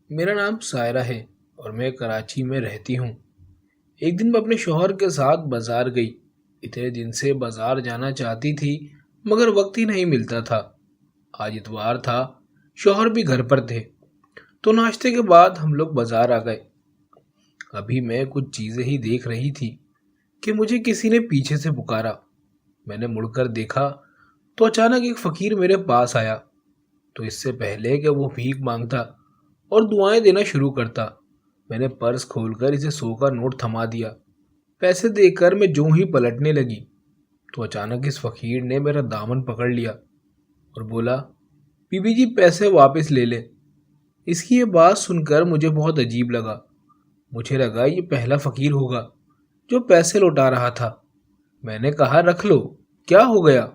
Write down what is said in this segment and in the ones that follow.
میرا نام سائرہ ہے اور میں کراچی میں رہتی ہوں۔ ایک دن میں اپنے شوہر کے ساتھ بازار گئی۔ اتنے دن سے بازار جانا چاہتی تھی مگر وقت ہی نہیں ملتا تھا۔ آج اتوار تھا، شوہر بھی گھر پر تھے تو ناشتے کے بعد ہم لوگ بازار آ گئے۔ ابھی میں کچھ چیزیں ہی دیکھ رہی تھی کہ مجھے کسی نے پیچھے سے پکارا۔ میں نے مڑ کر دیکھا تو اچانک ایک فقیر میرے پاس آیا۔ تو اس سے پہلے کہ وہ بھیک مانگتا اور دعائیں دینا شروع کرتا، میں نے پرس کھول کر اسے 100 کا نوٹ تھما دیا۔ پیسے دے کر میں جو ہی پلٹنے لگی تو اچانک اس فقیر نے میرا دامن پکڑ لیا اور بولا، بی بی جی پیسے واپس لے لے۔ اس کی یہ بات سن کر مجھے بہت عجیب لگا۔ مجھے لگا یہ پہلا فقیر ہوگا جو پیسے لوٹا رہا تھا۔ میں نے کہا، رکھ لو، کیا ہو گیا؟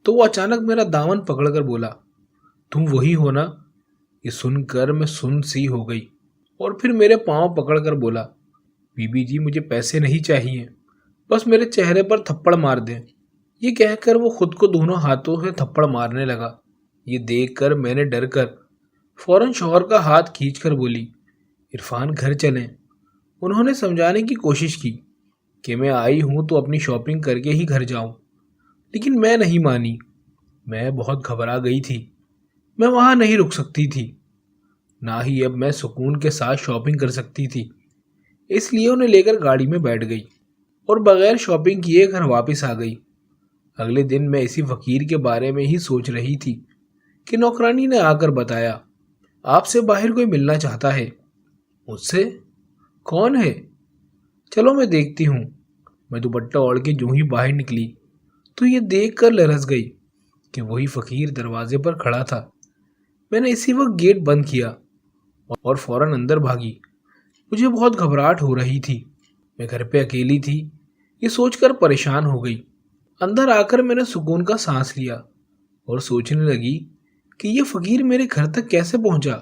تو وہ اچانک میرا دامن پکڑ کر بولا، تم وہی ہو نا؟ یہ سن کر میں سن سی ہو گئی اور پھر میرے پاؤں پکڑ کر بولا، بی بی جی مجھے پیسے نہیں چاہیے، بس میرے چہرے پر تھپڑ مار دیں۔ یہ کہہ کر وہ خود کو دونوں ہاتھوں سے تھپڑ مارنے لگا۔ یہ دیکھ کر میں نے ڈر کر فوراً شوہر کا ہاتھ کھینچ کر بولی، عرفان گھر چلیں۔ انہوں نے سمجھانے کی کوشش کی کہ میں آئی ہوں تو اپنی شاپنگ کر کے ہی گھر جاؤں، لیکن میں نہیں مانی۔ میں بہت گھبرا گئی تھی۔ میں وہاں نہیں رک سکتی تھی، نہ ہی اب میں سکون کے ساتھ شاپنگ کر سکتی تھی۔ اس لیے انہیں لے کر گاڑی میں بیٹھ گئی اور بغیر شاپنگ کیے گھر واپس آ گئی۔ اگلے دن میں اسی فقیر کے بارے میں ہی سوچ رہی تھی کہ نوکرانی نے آ کر بتایا، آپ سے باہر کوئی ملنا چاہتا ہے۔ مجھ سے؟ کون ہے؟ چلو میں دیکھتی ہوں۔ میں دوپٹہ اوڑھ کے جو ہی باہر نکلی تو یہ دیکھ کر لرز گئی کہ وہی فقیر دروازے پر کھڑا تھا۔ میں نے اسی وقت گیٹ بند کیا اور فوراً اندر بھاگی۔ مجھے بہت گھبراہٹ ہو رہی تھی۔ میں گھر پہ اکیلی تھی، یہ سوچ کر پریشان ہو گئی۔ اندر آ کر میں نے سکون کا سانس لیا اور سوچنے لگی کہ یہ فقیر میرے گھر تک کیسے پہنچا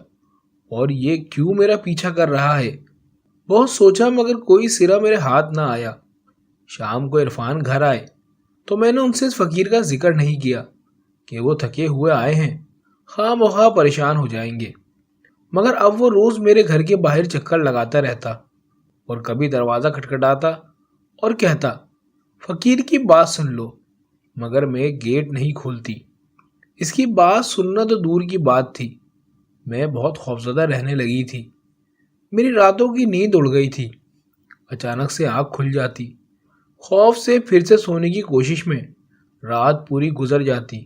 اور یہ کیوں میرا پیچھا کر رہا ہے۔ بہت سوچا مگر کوئی سرا میرے ہاتھ نہ آیا۔ شام کو عرفان گھر آئے تو میں نے ان سے اس فقیر کا ذکر نہیں کیا کہ وہ تھکے ہوئے آئے ہیں، خواہ مخواہ پریشان ہو جائیں گے۔ مگر اب وہ روز میرے گھر کے باہر چکر لگاتا رہتا اور کبھی دروازہ کھٹکھٹاتا اور کہتا، فقیر کی بات سن لو، مگر میں گیٹ نہیں کھولتی۔ اس کی بات سننا تو دور کی بات تھی، میں بہت خوفزدہ رہنے لگی تھی۔ میری راتوں کی نیند اڑ گئی تھی۔ اچانک سے آنکھ کھل جاتی، خوف سے پھر سے سونے کی کوشش میں رات پوری گزر جاتی۔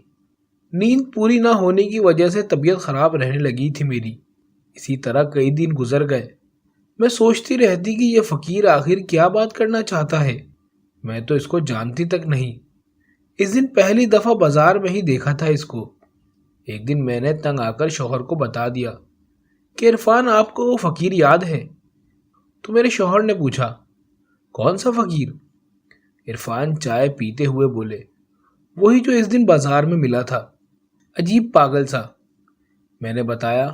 نیند پوری نہ ہونے کی وجہ سے طبیعت خراب رہنے لگی تھی میری۔ اسی طرح کئی دن گزر گئے۔ میں سوچتی رہتی کہ یہ فقیر آخر کیا بات کرنا چاہتا ہے، میں تو اس کو جانتی تک نہیں۔ اس دن پہلی دفعہ بازار میں ہی دیکھا تھا اس کو۔ ایک دن میں نے تنگ آ کر شوہر کو بتا دیا کہ عرفان آپ کو وہ فقیر یاد ہے؟ تو میرے شوہر نے پوچھا، کون سا فقیر؟ عرفان چائے پیتے ہوئے بولے، وہی جو اس دن بازار میں ملا تھا، عجیب پاگل سا۔ میں نے بتایا،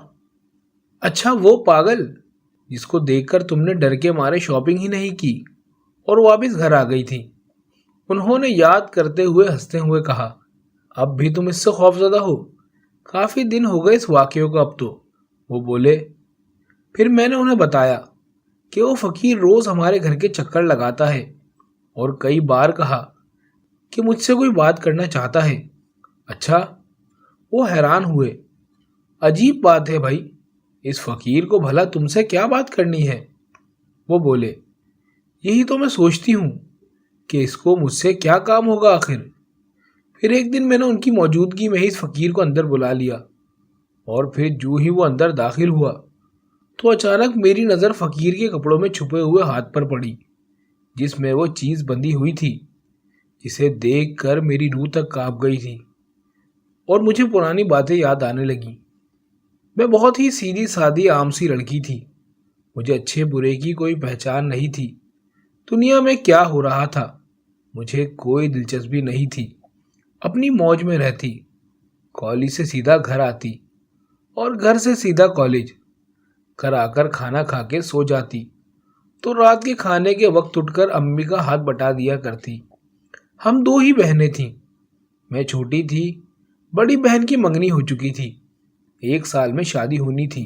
اچھا وہ پاگل جس کو دیکھ کر تم نے ڈر کے مارے شاپنگ ہی نہیں کی اور واپس گھر آ گئی تھی۔ انہوں نے یاد کرتے ہوئے ہنستے ہوئے کہا، اب بھی تم اس سے خوفزدہ ہو؟ کافی دن ہو گئے اس واقعے کو اب تو۔ وہ بولے۔ پھر میں نے انہیں بتایا کہ وہ فقیر روز ہمارے گھر کے چکر لگاتا ہے اور کئی بار کہا کہ مجھ سے کوئی بات کرنا چاہتا ہے۔ اچھا؟ وہ حیران ہوئے۔ عجیب بات ہے بھائی، اس فقیر کو بھلا تم سے کیا بات کرنی ہے؟ وہ بولے، یہی تو میں سوچتی ہوں کہ اس کو مجھ سے کیا کام ہوگا آخر۔ پھر ایک دن میں نے ان کی موجودگی میں ہی اس فقیر کو اندر بلا لیا اور پھر جو ہی وہ اندر داخل ہوا تو اچانک میری نظر فقیر کے کپڑوں میں چھپے ہوئے ہاتھ پر پڑی جس میں وہ چیز بندھی ہوئی تھی، جسے دیکھ کر میری روح تک کانپ گئی تھی اور مجھے پرانی باتیں یاد آنے لگیں۔ میں بہت ہی سیدھی سادی عام سی لڑکی تھی، مجھے اچھے برے کی کوئی پہچان نہیں تھی۔ دنیا میں کیا ہو رہا تھا مجھے کوئی دلچسپی نہیں تھی۔ اپنی موج میں رہتی، کالج سے سیدھا گھر آتی اور گھر سے سیدھا کالج، گھر آ کر کھانا کھا کے سو جاتی تو رات کے کھانے کے وقت اٹھ کر امی کا ہاتھ بٹا دیا کرتی۔ ہم دو ہی بہنیں تھیں، میں چھوٹی تھی، بڑی بہن کی منگنی ہو چکی تھی، 1 سال میں شادی ہونی تھی۔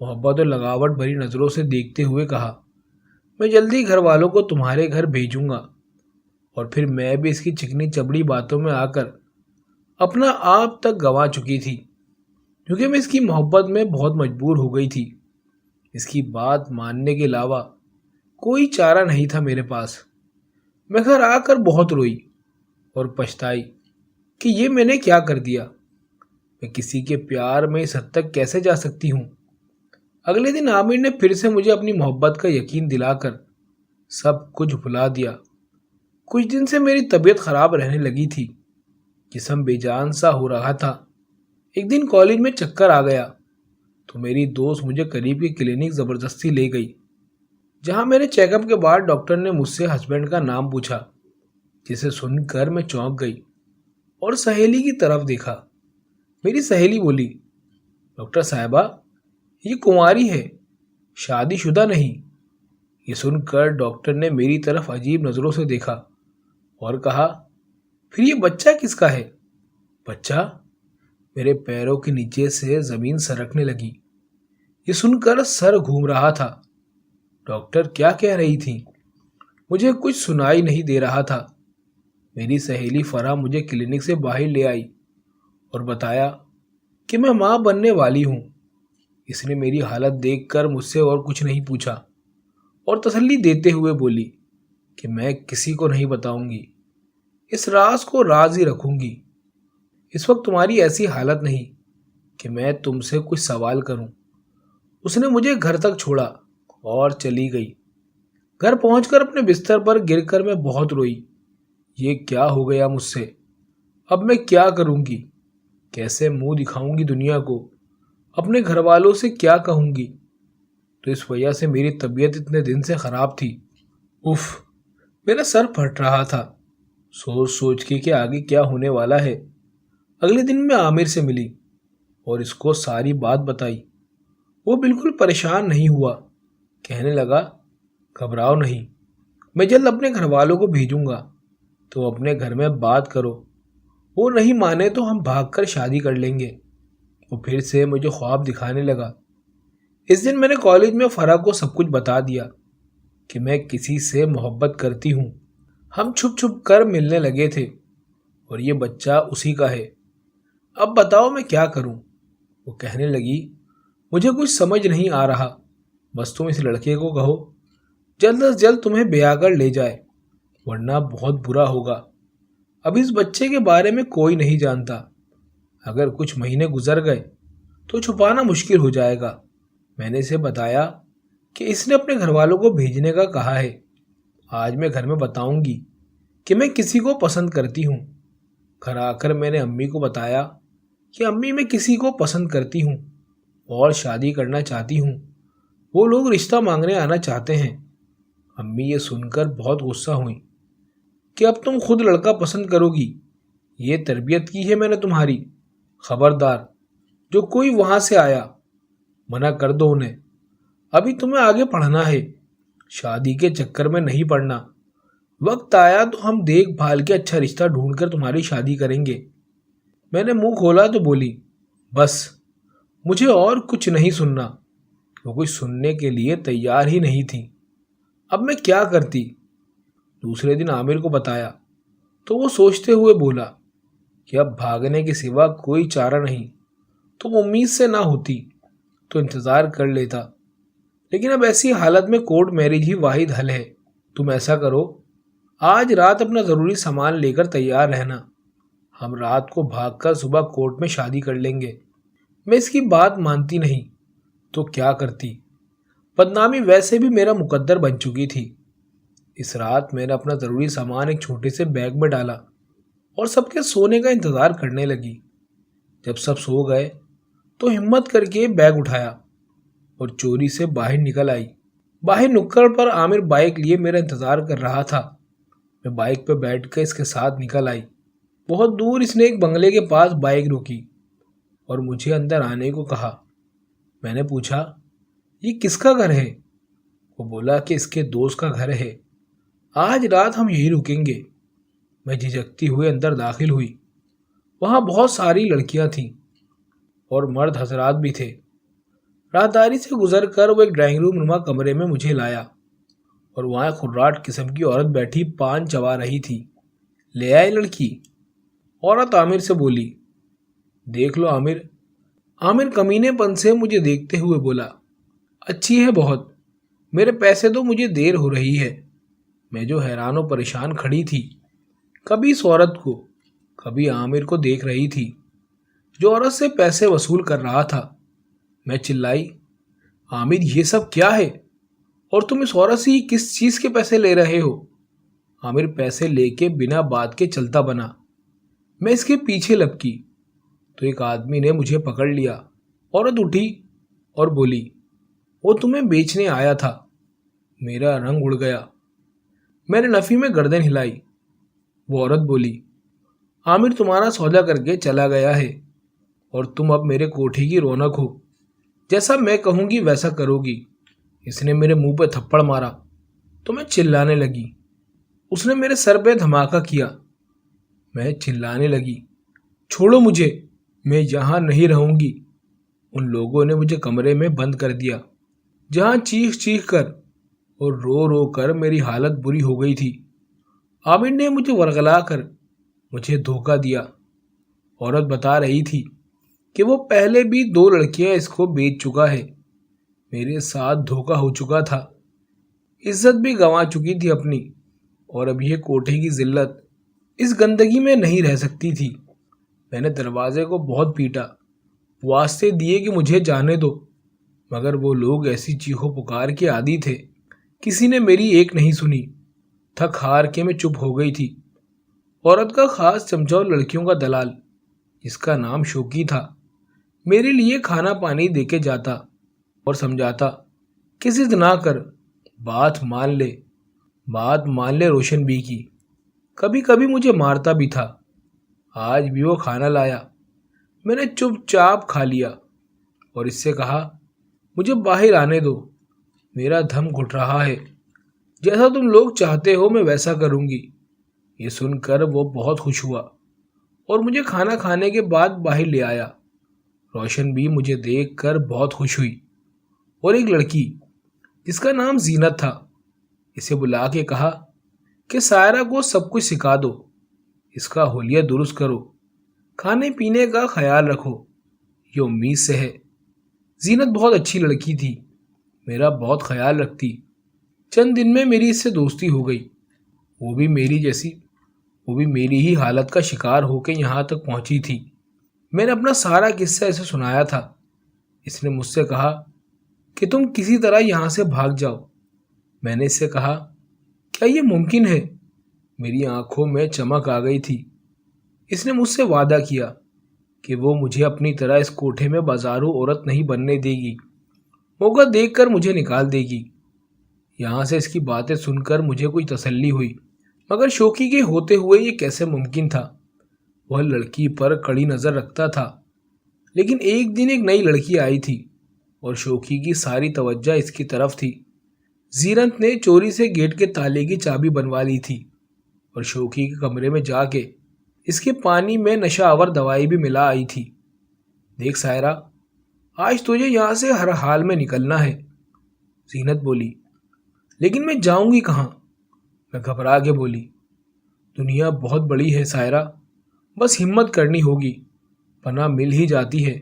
محبت اور لگاوٹ بھری نظروں سے دیکھتے ہوئے کہا، میں جلدی گھر والوں کو تمہارے گھر بھیجوں گا، اور پھر میں بھی اس کی چکنی چپڑی باتوں میں آ کر اپنا آپ تک گنوا چکی تھی، کیونکہ میں اس کی محبت میں بہت مجبور ہو گئی تھی۔ اس کی بات ماننے کے علاوہ کوئی چارہ نہیں تھا میرے پاس۔ میں گھر آ کر بہت روئی اور پچھتائی کہ یہ میں نے کیا کر دیا۔ میں کسی کے پیار میں اس حد تک کیسے جا سکتی ہوں؟ اگلے دن عامر نے پھر سے مجھے اپنی محبت کا یقین دلا کر سب کچھ بھلا دیا۔ کچھ دن سے میری طبیعت خراب رہنے لگی تھی، جسم بے جان سا ہو رہا تھا۔ ایک دن کالج میں چکر آ گیا تو میری دوست مجھے قریب کی کلینک زبردستی لے گئی، جہاں میرے چیک اپ کے بعد ڈاکٹر نے مجھ سے ہسبینڈ کا نام پوچھا، جسے سن کر میں چونک گئی اور سہیلی کی طرف دیکھا۔ میری سہیلی بولی، ڈاکٹر صاحبہ، یہ کنواری ہے، شادی شدہ نہیں۔ یہ سن کر ڈاکٹر نے میری طرف عجیب نظروں سے دیکھا اور کہا، پھر یہ بچہ کس کا ہے؟ بچہ؟ میرے پیروں کے نیچے سے زمین سرکنے لگی۔ یہ سن کر سر گھوم رہا تھا۔ ڈاکٹر کیا کہہ رہی تھی؟ مجھے کچھ سنائی نہیں دے رہا تھا۔ میری سہیلی فرح مجھے کلینک سے باہر لے آئی اور بتایا کہ میں ماں بننے والی ہوں۔ اس نے میری حالت دیکھ کر مجھ سے اور کچھ نہیں پوچھا اور تسلی دیتے ہوئے بولی کہ میں کسی کو نہیں بتاؤں گی، اس راز کو راز ہی رکھوں گی۔ اس وقت تمہاری ایسی حالت نہیں کہ میں تم سے کچھ سوال کروں۔ اس نے مجھے گھر تک چھوڑا اور چلی گئی۔ گھر پہنچ کر اپنے بستر پر گر کر میں بہت روئی۔ یہ کیا ہو گیا مجھ سے؟ اب میں کیا کروں گی؟ کیسے منہ دکھاؤں گی دنیا کو؟ اپنے گھر والوں سے کیا کہوں گی؟ تو اس وجہ سے میری طبیعت اتنے دن سے خراب تھی۔ اف، میرا سر پھٹ رہا تھا سوچ سوچ کے کہ آگے کیا ہونے والا ہے۔ اگلے دن میں عامر سے ملی اور اس کو ساری بات بتائی۔ وہ بالکل پریشان نہیں ہوا، کہنے لگا، گھبراؤ نہیں، میں جلد اپنے گھر والوں کو بھیجوں گا، تو اپنے گھر میں بات کرو، وہ نہیں مانے تو ہم بھاگ کر شادی کر لیں گے۔ وہ پھر سے مجھے خواب دکھانے لگا۔ اس دن میں نے کالج میں فرح کو سب کچھ بتا دیا کہ میں کسی سے محبت کرتی ہوں۔ ہم چھپ چھپ کر ملنے لگے تھے اور یہ بچہ اسی کا ہے۔ اب بتاؤ میں کیا کروں؟ وہ کہنے لگی، مجھے کچھ سمجھ نہیں آ رہا، بس تم اس لڑکے کو کہو جلد از جلد تمہیں بیاہ کر لے جائے، ورنہ بہت برا ہوگا۔ اب اس بچے کے بارے میں کوئی نہیں جانتا، اگر کچھ مہینے گزر گئے تو چھپانا مشکل ہو جائے گا۔ میں نے اسے بتایا کہ اس نے اپنے گھر والوں کو بھیجنے کا کہا ہے۔ آج میں گھر میں بتاؤں گی کہ میں کسی کو پسند کرتی ہوں۔ گھر آ کر میں نے امی کو بتایا کہ امی میں کسی کو پسند کرتی ہوں اور شادی کرنا چاہتی ہوں، وہ لوگ رشتہ مانگنے آنا چاہتے ہیں۔ امی یہ سن کر بہت غصہ ہوئی کہ اب تم خود لڑکا پسند کرو گی، یہ تربیت کی ہے میں نے تمہاری، خبردار جو کوئی وہاں سے آیا منع کر دو انہیں، ابھی تمہیں آگے پڑھنا ہے، شادی کے چکر میں نہیں پڑنا، وقت آیا تو ہم دیکھ بھال کے اچھا رشتہ ڈھونڈ کر تمہاری شادی کریں گے۔ میں نے منہ کھولا تو بولی، بس مجھے اور کچھ نہیں سننا۔ وہ کچھ سننے کے لیے تیار ہی نہیں تھی۔ اب میں کیا کرتی؟ دوسرے دن عامر کو بتایا تو وہ سوچتے ہوئے بولا کہ اب بھاگنے کے سوا کوئی چارہ نہیں، تم امید سے نہ ہوتی تو انتظار کر لیتا، لیکن اب ایسی حالت میں کورٹ میرج ہی واحد حل ہے۔ تم ایسا کرو، آج رات اپنا ضروری سامان لے کر تیار رہنا، ہم رات کو بھاگ کر صبح کورٹ میں شادی کر لیں گے۔ میں اس کی بات مانتی نہیں تو کیا کرتی؟ بدنامی ویسے بھی میرا مقدر بن چکی تھی۔ اس رات میں نے اپنا ضروری سامان ایک چھوٹے سے بیگ میں ڈالا اور سب کے سونے کا انتظار کرنے لگی۔ جب سب سو گئے تو ہمت کر کے بیگ اٹھایا اور چوری سے باہر نکل آئی۔ باہر نکڑ پر عامر بائک لیے میرا انتظار کر رہا تھا۔ میں بائک پہ بیٹھ کر اس کے ساتھ نکل آئی۔ بہت دور اس نے ایک بنگلے کے پاس بائک روکی اور مجھے اندر آنے کو کہا۔ میں نے پوچھا، یہ کس کا گھر ہے؟ وہ بولا کہ اس کے دوست کا گھر ہے، آج رات ہم یہی رکیں گے۔ میں جھجکتی ہوئے اندر داخل ہوئی۔ وہاں بہت ساری لڑکیاں تھیں اور مرد حضرات بھی تھے۔ راہداری سے گزر کر وہ ایک ڈرائنگ روم نما کمرے میں مجھے لایا اور وہاں ایک خراٹ قسم کی عورت بیٹھی پان چبا رہی تھی۔ لے آئے لڑکی؟ عورت عامر سے بولی۔ دیکھ لو عامر۔ عامر کمینے پن سے مجھے دیکھتے ہوئے بولا، اچھی ہے بہت، میرے پیسے دو، مجھے دیر ہو رہی ہے۔ میں جو حیران و پریشان کھڑی تھی، کبھی اس عورت کو کبھی عامر کو دیکھ رہی تھی جو عورت سے پیسے وصول کر رہا تھا۔ میں چلائی، عامر یہ سب کیا ہے؟ اور تم اس عورت سے کس چیز کے پیسے لے رہے ہو؟ عامر پیسے لے کے بنا بات کے چلتا بنا۔ میں اس کے پیچھے لپکی تو ایک آدمی نے مجھے پکڑ لیا۔ عورت اٹھی اور بولی، وہ تمہیں بیچنے آیا تھا۔ میرا رنگ اڑ گیا۔ میں نے نفی میں گردن ہلائی۔ وہ عورت بولی، عامر تمہارا سودا کر کے چلا گیا ہے اور تم اب میرے کوٹھی کی رونق ہو، جیسا میں کہوں گی ویسا کرو گی۔ اس نے میرے منہ پہ تھپڑ مارا تو میں چلانے لگی۔ اس نے میرے سر پہ دھماکہ کیا۔ میں چلانے لگی، چھوڑو مجھے، میں یہاں نہیں رہوں گی۔ ان لوگوں نے مجھے کمرے میں بند کر دیا، جہاں چیخ چیخ کر اور رو رو کر میری حالت بری ہو گئی تھی۔ عامر نے مجھے ورغلا کر مجھے دھوکہ دیا۔ عورت بتا رہی تھی کہ وہ پہلے بھی 2 لڑکیاں اس کو بیچ چکا ہے، میرے ساتھ دھوکہ ہو چکا تھا، عزت بھی گنوا چکی تھی اپنی، اور اب یہ کوٹھے کی ذلت اس گندگی میں نہیں رہ سکتی تھی۔ میں نے دروازے کو بہت پیٹا، واسطے دیے کہ مجھے جانے دو، مگر وہ لوگ ایسی چیخو پکار کے عادی تھے، کسی نے میری ایک نہیں سنی۔ تھک ہار کے میں چپ ہو گئی تھی۔ عورت کا خاص چمچہ اور لڑکیوں کا دلال، جس کا نام شوکی تھا، میرے لیے کھانا پانی دے کے جاتا اور سمجھاتا کہ ضد نہ کر، بات مان لے روشن بی کی۔ کبھی کبھی مجھے مارتا بھی تھا۔ آج بھی وہ کھانا لایا، میں نے چپ چاپ کھا لیا اور اس سے کہا، مجھے باہر آنے دو، میرا دم گھٹ رہا ہے، جیسا تم لوگ چاہتے ہو میں ویسا کروں گی۔ یہ سن کر وہ بہت خوش ہوا اور مجھے کھانا کھانے کے بعد باہر لے آیا۔ روشن بھی مجھے دیکھ کر بہت خوش ہوئی اور ایک لڑکی جس کا نام زینت تھا، اسے بلا کے کہا کہ سائرہ کو سب کچھ سکھا دو، اس کا حلیہ درست کرو، کھانے پینے کا خیال رکھو، یہ امید سے ہے۔ زینت بہت اچھی لڑکی تھی، میرا بہت خیال رکھتی۔ چند دن میں میری اس سے دوستی ہو گئی۔ وہ بھی میری ہی حالت کا شکار ہو کے یہاں تک پہنچی تھی۔ میں نے اپنا سارا قصہ اسے سنایا تھا۔ اس نے مجھ سے کہا کہ تم کسی طرح یہاں سے بھاگ جاؤ۔ میں نے اس سے کہا، کیا یہ ممکن ہے؟ میری آنکھوں میں چمک آ گئی تھی۔ اس نے مجھ سے وعدہ کیا کہ وہ مجھے اپنی طرح اس کوٹھے میں بازارو عورت نہیں بننے دے گی، موقع دیکھ کر مجھے نکال دے گی۔ یہاں سے اس کی باتیں سن کر مجھے کچھ تسلی ہوئی، مگر شوکی کے ہوتے ہوئے یہ کیسے ممکن تھا؟ وہ لڑکی پر کڑی نظر رکھتا تھا، لیکن ایک دن ایک نئی لڑکی آئی تھی اور شوکی کی ساری توجہ اس کی طرف تھی۔ زینت نے چوری سے گیٹ کے تالے کی چابی بنوا لی تھی اور شوکی کے کمرے میں جا کے اس کے پانی میں نشہ آور دوائی بھی ملا آئی تھی۔ دیکھ سائرہ، آج تجھے یہاں سے ہر حال میں نکلنا ہے، زینت بولی۔ لیکن میں جاؤں گی کہاں؟ میں گھبرا کے بولی۔ دنیا بہت بڑی ہے سائرہ، بس ہمت کرنی ہوگی، پناہ مل ہی جاتی ہے۔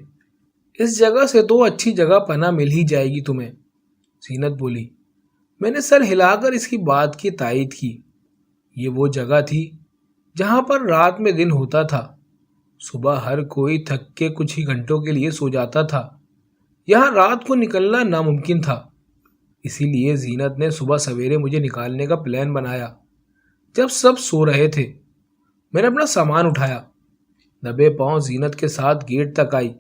اس جگہ سے تو اچھی جگہ پناہ مل ہی جائے گی تمہیں، زینت بولی۔ میں نے سر ہلا کر اس کی بات کی تائید کی۔ یہ وہ جگہ تھی جہاں پر رات میں دن ہوتا تھا، صبح ہر کوئی تھک کے کچھ ہی گھنٹوں کے لیے سو جاتا تھا، یہاں رات کو نکلنا ناممکن تھا۔ اسی لیے زینت نے صبح سویرے مجھے نکالنے کا پلان بنایا جب سب سو رہے تھے۔ میں نے اپنا سامان اٹھایا، دبے پاؤں زینت کے ساتھ گیٹ تک آئی۔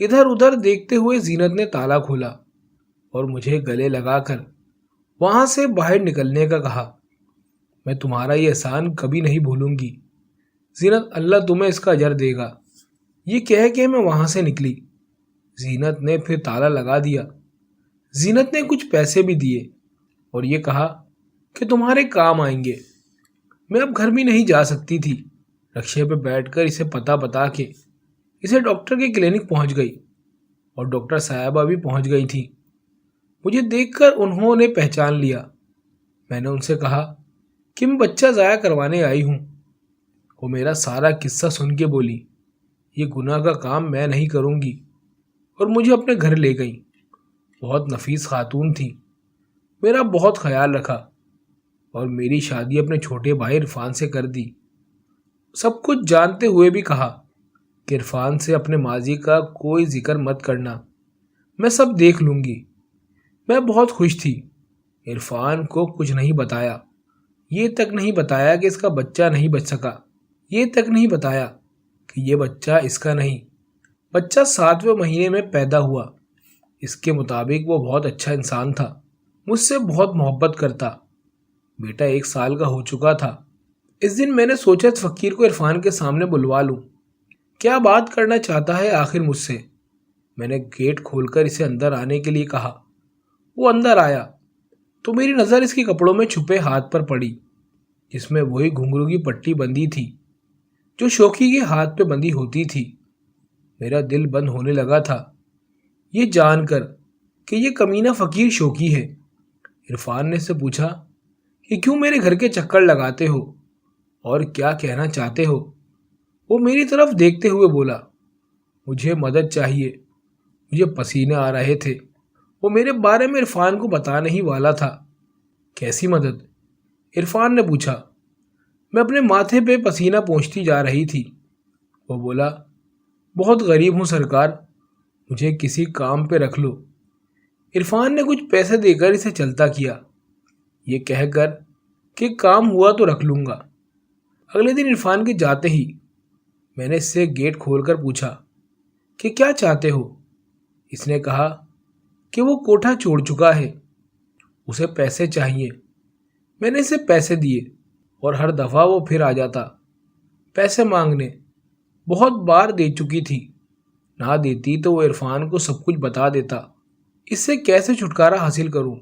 ادھر ادھر دیکھتے ہوئے زینت نے تالا کھولا اور مجھے گلے لگا کر وہاں سے باہر نکلنے کا کہا۔ میں تمہارا یہ احسان کبھی نہیں بھولوں گی زینت، اللہ تمہیں اس کا اجر دے گا۔ یہ کہہ کے میں وہاں سے نکلی۔ زینت نے پھر تالا لگا دیا۔ زینت نے کچھ پیسے بھی دیے اور یہ کہا کہ تمہارے کام آئیں گے۔ میں اب گھر بھی نہیں جا سکتی تھی۔ رکشے پہ بیٹھ کر اسے پتہ بتا کے اسے ڈاکٹر کے کلینک پہنچ گئی اور ڈاکٹر صاحبہ بھی پہنچ گئی تھی۔ مجھے دیکھ کر انہوں نے پہچان لیا۔ میں نے ان سے کہا کہ میں بچہ ضائع کروانے آئی ہوں۔ وہ میرا سارا قصہ سن کے بولی، یہ گناہ کا کام میں نہیں کروں گی، اور مجھے اپنے گھر لے گئی۔ بہت نفیس خاتون تھی، میرا بہت خیال رکھا اور میری شادی اپنے چھوٹے بھائی عرفان سے کر دی۔ سب کچھ جانتے ہوئے بھی کہا کہ عرفان سے اپنے ماضی کا کوئی ذکر مت کرنا، میں سب دیکھ لوں گی۔ میں بہت خوش تھی۔ عرفان کو کچھ نہیں بتایا، یہ تک نہیں بتایا کہ اس کا بچہ نہیں بچ سکا، یہ تک نہیں بتایا کہ یہ بچہ اس کا نہیں۔ بچہ 7ویں مہینے میں پیدا ہوا۔ اس کے مطابق وہ بہت اچھا انسان تھا، مجھ سے بہت محبت کرتا۔ بیٹا 1 سال کا ہو چکا تھا۔ اس دن میں نے سوچا فقیر کو عرفان کے سامنے بلوا لوں، کیا بات کرنا چاہتا ہے آخر مجھ سے۔ میں نے گیٹ کھول کر اسے اندر آنے کے لیے کہا۔ وہ اندر آیا تو میری نظر اس کے کپڑوں میں چھپے ہاتھ پر پڑی، جس میں وہی گھنگرو کی پٹی بندھی تھی جو شوقی کے ہاتھ پہ بندھی ہوتی تھی۔ میرا دل بند ہونے لگا تھا یہ جان کر کہ یہ کمینہ فقیر شوقی ہے۔ عرفان نے اس سے پوچھا کہ کیوں میرے گھر کے چکر لگاتے ہو اور کیا کہنا چاہتے ہو؟ وہ میری طرف دیکھتے ہوئے بولا، مجھے مدد چاہیے، مجھے پسینے آ رہے تھے۔ وہ میرے بارے میں عرفان کو بتانے ہی والا تھا۔ کیسی مدد؟ عرفان نے پوچھا۔ میں اپنے ماتھے پہ پسینہ پہنچتی جا رہی تھی۔ وہ بولا، بہت غریب ہوں سرکار، مجھے کسی کام پہ رکھ لو۔ عرفان نے کچھ پیسے دے کر اسے چلتا کیا، یہ کہہ کر کہ کام ہوا تو رکھ لوں گا۔ اگلے دن عرفان کے جاتے ہی میں نے اس سے گیٹ کھول کر پوچھا کہ کیا چاہتے ہو؟ اس نے کہا کہ وہ کوٹھا چھوڑ چکا ہے، اسے پیسے چاہیے۔ میں نے اسے پیسے دیے اور ہر دفعہ وہ پھر آ جاتا پیسے مانگنے۔ بہت بار دے چکی تھی، نہ دیتی تو وہ عرفان کو سب کچھ بتا دیتا۔ اس سے کیسے چھٹکارا حاصل کروں؟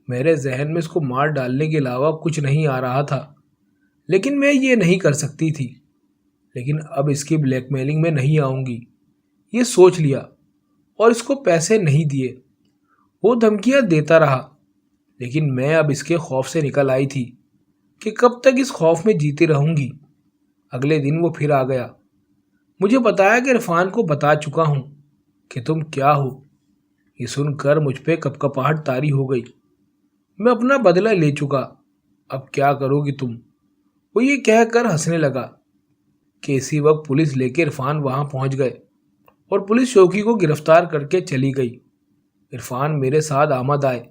میرے ذہن میں اس کو مار ڈالنے کے علاوہ کچھ نہیں آ رہا تھا، لیکن میں یہ نہیں کر سکتی تھی۔ لیکن اب اس کی بلیک میلنگ میں نہیں آؤں گی، یہ سوچ لیا، اور اس کو پیسے نہیں دیے۔ وہ دھمکیاں دیتا رہا، لیکن میں اب اس کے خوف سے نکل آئی تھی کہ کب تک اس خوف میں جیتی رہوں گی۔ اگلے دن وہ پھر آ گیا۔ مجھے بتایا کہ عرفان کو بتا چکا ہوں کہ تم کیا ہو۔ یہ سن کر مجھ پہ کپکپاہٹ طاری ہو گئی۔ میں اپنا بدلہ لے چکا، اب کیا کرو گی تم؟ وہ یہ کہہ کر ہنسنے لگا کہ اسی وقت پولیس لے کے عرفان وہاں پہنچ گئے اور پولیس شوقی کو گرفتار کر کے چلی گئی۔ عرفان میرے ساتھ آمد آئے۔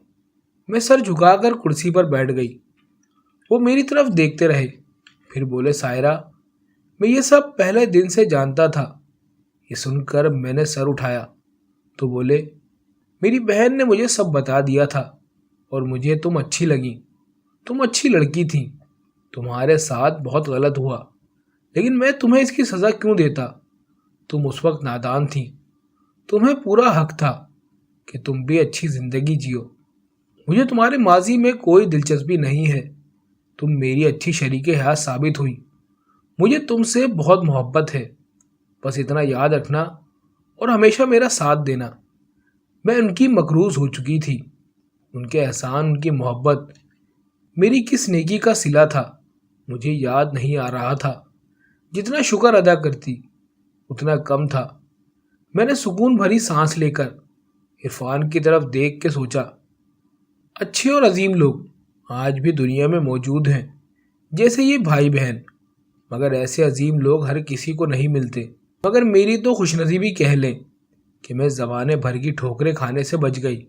میں سر جھکا کر کرسی پر بیٹھ گئی۔ وہ میری طرف دیکھتے رہے، پھر بولے، سائرہ، میں یہ سب پہلے دن سے جانتا تھا۔ یہ سن کر میں نے سر اٹھایا تو بولے، میری بہن نے مجھے سب بتا دیا تھا اور مجھے تم اچھی لگی، تم اچھی لڑکی تھی، تمہارے ساتھ بہت غلط ہوا، لیکن میں تمہیں اس کی سزا کیوں دیتا؟ تم اس وقت نادان تھی، تمہیں پورا حق تھا کہ تم بھی اچھی زندگی جیو۔ مجھے تمہارے ماضی میں کوئی دلچسپی نہیں ہے، تم میری اچھی شریک حیات ثابت ہوئی، مجھے تم سے بہت محبت ہے، بس اتنا یاد رکھنا اور ہمیشہ میرا ساتھ دینا۔ میں ان کی مقروض ہو چکی تھی، ان کے احسان، ان کی محبت میری کس نیکی کا صلہ تھا مجھے یاد نہیں آ رہا تھا۔ جتنا شکر ادا کرتی اتنا کم تھا۔ میں نے سکون بھری سانس لے کر عرفان کی طرف دیکھ کے سوچا، اچھے اور عظیم لوگ آج بھی دنیا میں موجود ہیں، جیسے یہ بھائی بہن، مگر ایسے عظیم لوگ ہر کسی کو نہیں ملتے۔ مگر میری تو خوش نصیبی کہہ لیں کہ میں زمانے بھر کی ٹھوکریں کھانے سے بچ گئی۔